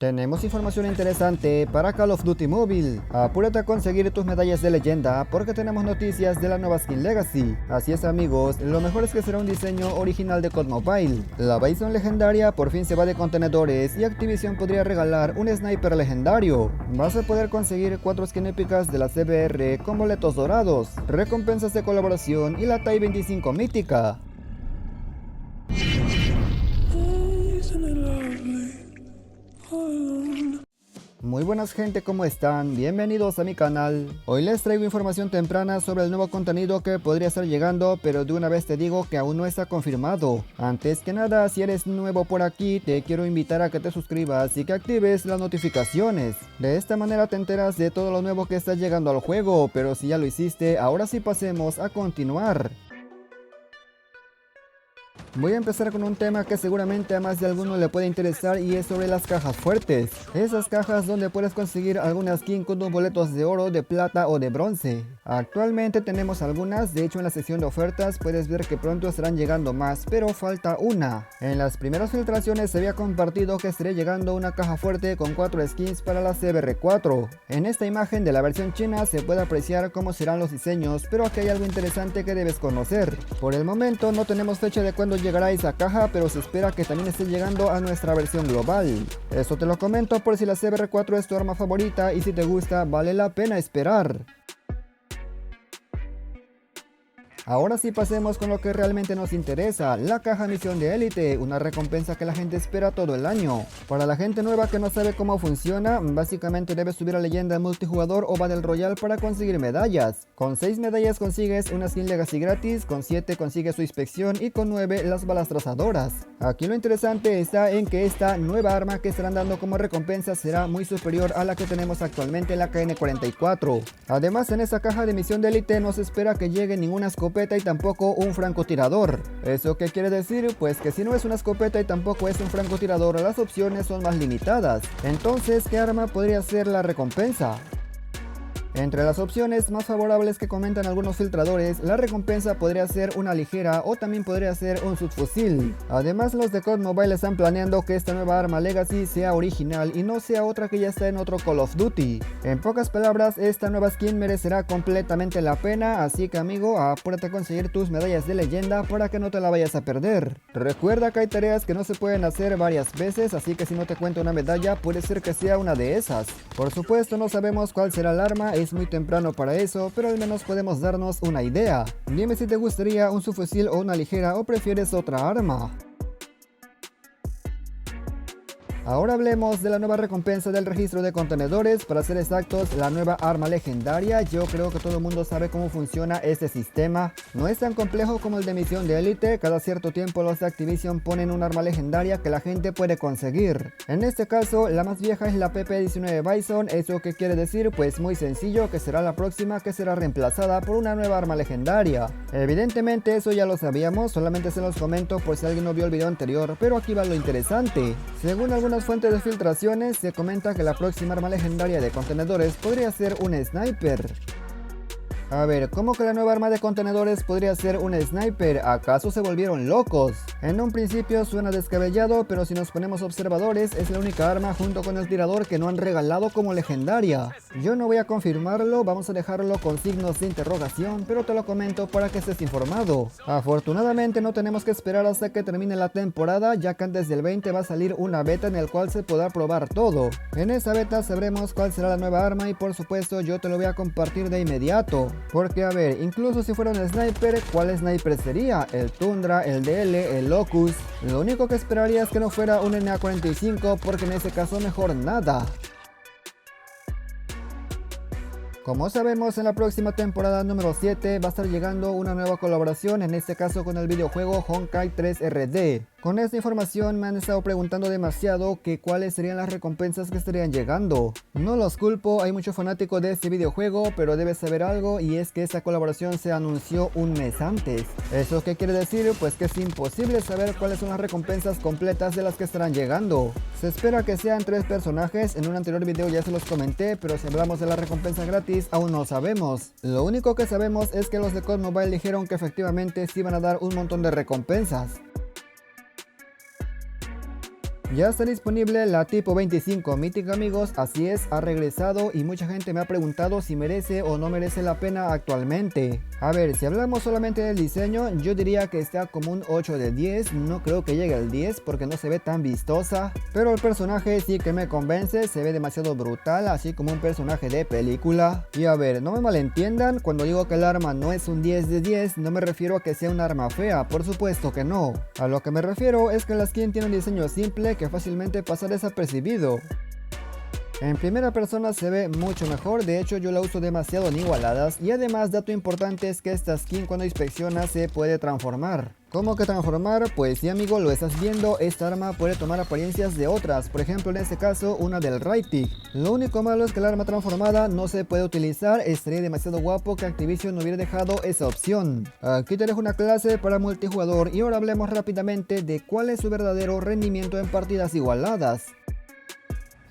Tenemos información interesante para Call of Duty Mobile. Apúrate a conseguir tus medallas de leyenda porque tenemos noticias de la nueva skin Legacy. Así es amigos, lo mejor es que será un diseño original de COD Mobile. La Bison legendaria por fin se va de contenedores y Activision podría regalar un sniper legendario. Vas a poder conseguir 4 skins épicas de la CBR con boletos dorados, recompensas de colaboración y la TAI 25 mítica. Muy buenas gente, ¿cómo están? Bienvenidos a mi canal. Hoy les traigo información temprana sobre el nuevo contenido que podría estar llegando, pero de una vez te digo que aún no está confirmado. Antes que nada, si eres nuevo por aquí, te quiero invitar a que te suscribas y que actives las notificaciones. De esta manera te enteras de todo lo nuevo que está llegando al juego, pero si ya lo hiciste, ahora sí pasemos a continuar. Voy a empezar con un tema que seguramente a más de alguno le puede interesar y es sobre las cajas fuertes. Esas cajas donde puedes conseguir alguna skin con tus boletos de oro, de plata o de bronce. Actualmente tenemos algunas, de hecho en la sección de ofertas puedes ver que pronto estarán llegando más, pero falta una. En las primeras filtraciones se había compartido que estaría llegando una caja fuerte con 4 skins para la CBR4. En esta imagen de la versión china se puede apreciar cómo serán los diseños, pero aquí hay algo interesante que debes conocer. Por el momento no tenemos fecha de cuándo llegará esa caja, pero se espera que también esté llegando a nuestra versión global. Eso te lo comento por si la CBR4 es tu arma favorita y si te gusta vale la pena esperar. Ahora sí pasemos con lo que realmente nos interesa, la caja misión de élite, una recompensa que la gente espera todo el año. Para la gente nueva que no sabe cómo funciona, básicamente debes subir a leyenda multijugador o Battle Royale para conseguir medallas. Con 6 medallas consigues una skin Legacy gratis, con 7 consigues su inspección y con 9 las balas trazadoras. Aquí lo interesante está en que esta nueva arma que estarán dando como recompensa será muy superior a la que tenemos actualmente en la KN-44. Además en esta caja de misión de élite no se espera que llegue ninguna escopeta y tampoco un francotirador. ¿Eso qué quiere decir? Pues que si no es una escopeta y tampoco es un francotirador, las opciones son más limitadas. Entonces, ¿qué arma podría ser la recompensa? Entre las opciones más favorables que comentan algunos filtradores, la recompensa podría ser una ligera o también podría ser un subfusil. Además, los de COD Mobile están planeando que esta nueva arma Legacy sea original y no sea otra que ya está en otro Call of Duty. En pocas palabras, esta nueva skin merecerá completamente la pena, así que amigo, apúrate a conseguir tus medallas de leyenda para que no te la vayas a perder. Recuerda que hay tareas que no se pueden hacer varias veces, así que si no te cuenta una medalla, puede ser que sea una de esas. Por supuesto, no sabemos cuál será el arma, es muy temprano para eso, pero al menos podemos darnos una idea. Dime si te gustaría un subfusil o una ligera o prefieres otra arma. Ahora hablemos de la nueva recompensa del registro de contenedores, para ser exactos, la nueva arma legendaria. Yo creo que todo el mundo sabe cómo funciona este sistema. No es tan complejo como el de misión de élite, cada cierto tiempo los de Activision ponen un arma legendaria que la gente puede conseguir. En este caso, la más vieja es la PP-19 Bison. ¿Eso qué quiere decir? Pues muy sencillo, que será la próxima que será reemplazada por una nueva arma legendaria. Evidentemente eso ya lo sabíamos, solamente se los comento por si alguien no vio el video anterior, pero aquí va lo interesante. Según algunas fuentes de filtraciones, se comenta que la próxima arma legendaria de contenedores podría ser un sniper. A ver, ¿cómo que la nueva arma de contenedores podría ser un sniper? ¿Acaso se volvieron locos? En un principio suena descabellado, pero si nos ponemos observadores, es la única arma junto con el tirador que no han regalado como legendaria. Yo no voy a confirmarlo, vamos a dejarlo con signos de interrogación, pero te lo comento para que estés informado. Afortunadamente no tenemos que esperar hasta que termine la temporada, ya que antes del 20 va a salir una beta en el cual se podrá probar todo. En esa beta sabremos cuál será la nueva arma y por supuesto yo te lo voy a compartir de inmediato. Porque a ver, incluso si fuera un sniper, ¿cuál sniper sería? ¿El Tundra, el DL, el Locus? Lo único que esperaría es que no fuera un NA-45, porque en ese caso mejor nada. Como sabemos, en la próxima temporada número 7 va a estar llegando una nueva colaboración, en este caso con el videojuego Honkai 3RD. Con esta información me han estado preguntando demasiado que cuáles serían las recompensas que estarían llegando. No los culpo, hay muchos fanáticos de este videojuego, pero debes saber algo, y es que esta colaboración se anunció un mes antes. ¿Eso qué quiere decir? Pues que es imposible saber cuáles son las recompensas completas de las que estarán llegando. Se espera que sean 3 personajes, en un anterior video ya se los comenté, pero si hablamos de la recompensa gratis aún no sabemos. Lo único que sabemos es que los de COD Mobile dijeron que efectivamente sí van a dar un montón de recompensas. Ya está disponible la Tipo 25 Mítica, amigos, así es, ha regresado y mucha gente me ha preguntado si merece o no merece la pena actualmente. A ver, si hablamos solamente del diseño, yo diría que está como un 8 de 10, no creo que llegue al 10 porque no se ve tan vistosa, pero el personaje sí que me convence, se ve demasiado brutal, así como un personaje de película. Y a ver, no me malentiendan, cuando digo que el arma no es un 10 de 10, no me refiero a que sea un arma fea, por supuesto que no. A lo que me refiero es que la skin tiene un diseño simple que fácilmente pasa desapercibido. En primera persona se ve mucho mejor, de hecho yo la uso demasiado en igualadas y además dato importante es que esta skin cuando inspecciona se puede transformar. ¿Cómo que transformar? Pues sí, amigo, lo estás viendo, esta arma puede tomar apariencias de otras, por ejemplo en este caso una del Raid. Lo único malo es que el arma transformada no se puede utilizar, estaría demasiado guapo que Activision no hubiera dejado esa opción. Aquí te dejo una clase para multijugador y ahora hablemos rápidamente de cuál es su verdadero rendimiento en partidas igualadas.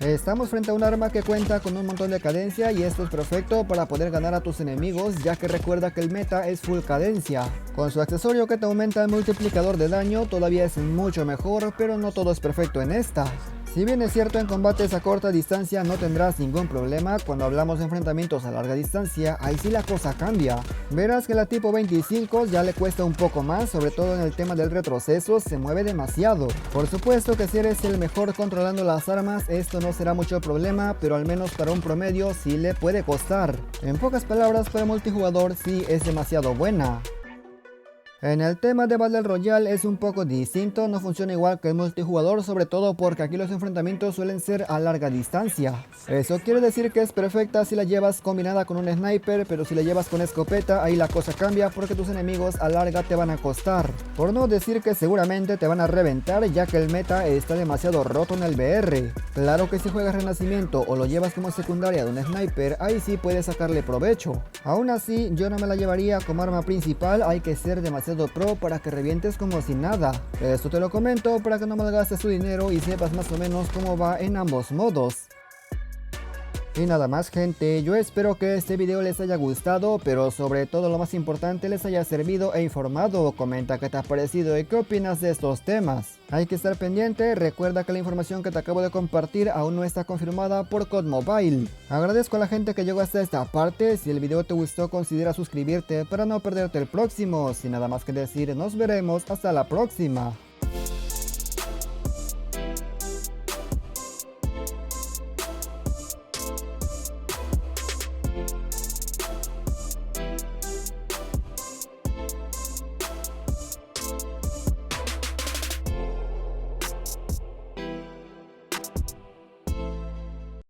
Estamos frente a un arma que cuenta con un montón de cadencia y esto es perfecto para poder ganar a tus enemigos, ya que recuerda que el meta es full cadencia. Con su accesorio que te aumenta el multiplicador de daño todavía es mucho mejor, pero no todo es perfecto en esta. Si bien es cierto en combates a corta distancia no tendrás ningún problema, cuando hablamos de enfrentamientos a larga distancia, ahí sí la cosa cambia. Verás que la Tipo 25 ya le cuesta un poco más, sobre todo en el tema del retroceso, se mueve demasiado. Por supuesto que si eres el mejor controlando las armas, esto no será mucho problema, pero al menos para un promedio sí le puede costar. En pocas palabras, para multijugador sí es demasiado buena. En el tema de Battle Royale es un poco distinto, no funciona igual que el multijugador, sobre todo porque aquí los enfrentamientos suelen ser a larga distancia. Eso quiere decir que es perfecta si la llevas combinada con un sniper, pero si la llevas con escopeta ahí la cosa cambia porque tus enemigos a larga te van a costar. Por no decir que seguramente te van a reventar ya que el meta está demasiado roto en el VR. Claro que si juegas Renacimiento o lo llevas como secundaria de un sniper, ahí sí puedes sacarle provecho. Aún así yo no me la llevaría como arma principal, hay que ser demasiado pro para que revientes como si nada. Esto te lo comento para que no malgastes tu dinero y sepas más o menos cómo va en ambos modos. Y nada más, gente, yo espero que este video les haya gustado, pero sobre todo lo más importante les haya servido e informado. Comenta qué te ha parecido y qué opinas de estos temas. Hay que estar pendiente, recuerda que la información que te acabo de compartir aún no está confirmada por COD Mobile. Agradezco a la gente que llegó hasta esta parte, si el video te gustó considera suscribirte para no perderte el próximo. Sin nada más que decir, nos veremos hasta la próxima.